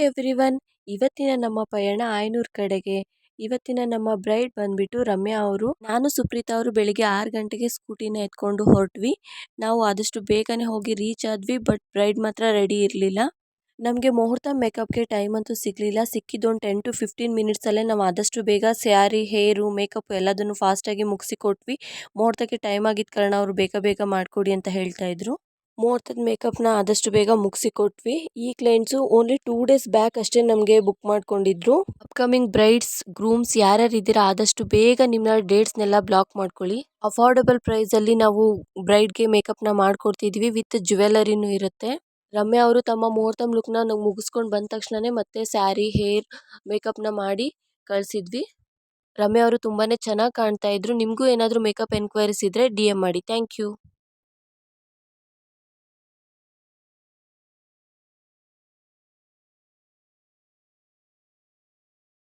Everyone. ಇವತ್ತಿನ ನಮ್ಮ ಪಯಣ ಆಯನೂರ್ ಕಡೆಗೆ. ಇವತ್ತಿನ ನಮ್ಮ ಬ್ರೈಡ್ ಬಂದ್ಬಿಟ್ಟು ರಮ್ಯಾ ಅವರು. ನಾನು ಸುಪ್ರೀತಾ ಅವರು ಬೆಳಿಗ್ಗೆ 6 ಗಂಟೆಗೆ ಸ್ಕೂಟಿನ ಎತ್ಕೊಂಡು ಹೊರಟ್ವಿ. ನಾವು ಆದಷ್ಟು ಬೇಗನೆ ಹೋಗಿ ರೀಚ್ ಆದ್ವಿ. ಬಟ್ ಬ್ರೈಡ್ ಮಾತ್ರ ರೆಡಿ ಇರಲಿಲ್ಲ. ನಮಗೆ ಮುಹೂರ್ತ ಮೇಕಪ್ಗೆ ಟೈಮ್ ಅಂತೂ ಸಿಗಲಿಲ್ಲ. ಸಿಕ್ಕಿದ್ದೊಂದು 10 to 15 ಮಿನಿಟ್ಸಲ್ಲೇ ನಾವು ಆದಷ್ಟು ಬೇಗ ಸ್ಯಾರಿ, ಹೇರು, ಮೇಕಪ್ ಎಲ್ಲದನ್ನು ಫಾಸ್ಟಾಗಿ ಮುಗಿಸಿ ಕೊಟ್ವಿ. ಮುಹೂರ್ತಕ್ಕೆ ಟೈಮ್ ಆಗಿದ್ದ ಕಾರಣ ಅವರು ಬೇಗ ಬೇಗ ಮಾಡಿಕೊಡಿ ಅಂತ ಹೇಳ್ತಾ ಇದ್ರು. ಮುಹೂರ್ತದ ಮೇಕಪ್ನ ಆದಷ್ಟು ಬೇಗ ಮುಗಿಸಿ ಕೊಟ್ವಿ. ಈ ಕ್ಲೈಂಟ್ಸು ಓನ್ಲಿ 2 ಡೇಸ್ ಬ್ಯಾಕ್ ಅಷ್ಟೇ ನಮಗೆ ಬುಕ್ ಮಾಡ್ಕೊಂಡಿದ್ರು. ಅಪ್ಕಮಿಂಗ್ ಬ್ರೈಡ್ಸ್, ಗ್ರೂಮ್ಸ್ ಯಾರ್ಯಾರು ಇದ್ದೀರಾ ಆದಷ್ಟು ಬೇಗ ನಿಮ್ಮ ಡೇಟ್ಸ್ನೆಲ್ಲ ಬ್ಲಾಕ್ ಮಾಡ್ಕೊಳ್ಳಿ. ಅಫೋರ್ಡಬಲ್ ಪ್ರೈಸಲ್ಲಿ ನಾವು ಬ್ರೈಡ್ಗೆ ಮೇಕಪ್ನ ಮಾಡ್ಕೊಡ್ತಿದ್ವಿ. ವಿತ್ ಜ್ಯುವೆಲರಿನೂ ಇರುತ್ತೆ. ರಮ್ಯಾ ಅವರು ತಮ್ಮ ಮುಹೂರ್ತ ಲುಕ್ನ ಮುಗಿಸ್ಕೊಂಡು ಬಂದ ತಕ್ಷಣನೇ ಮತ್ತೆ ಸ್ಯಾರಿ, ಹೇರ್, ಮೇಕಪ್ನ ಮಾಡಿ ಕಳಿಸಿದ್ವಿ. ರಮ್ಯಾ ಅವರು ತುಂಬಾನೇ ಚೆನ್ನಾಗಿ ಕಾಣ್ತಾ ಇದ್ರು. ನಿಮಗೂ ಏನಾದರೂ ಮೇಕಪ್ ಎನ್ಕ್ವೈರೀಸ್ ಇದ್ರೆ DM ಮಾಡಿ. Thank you.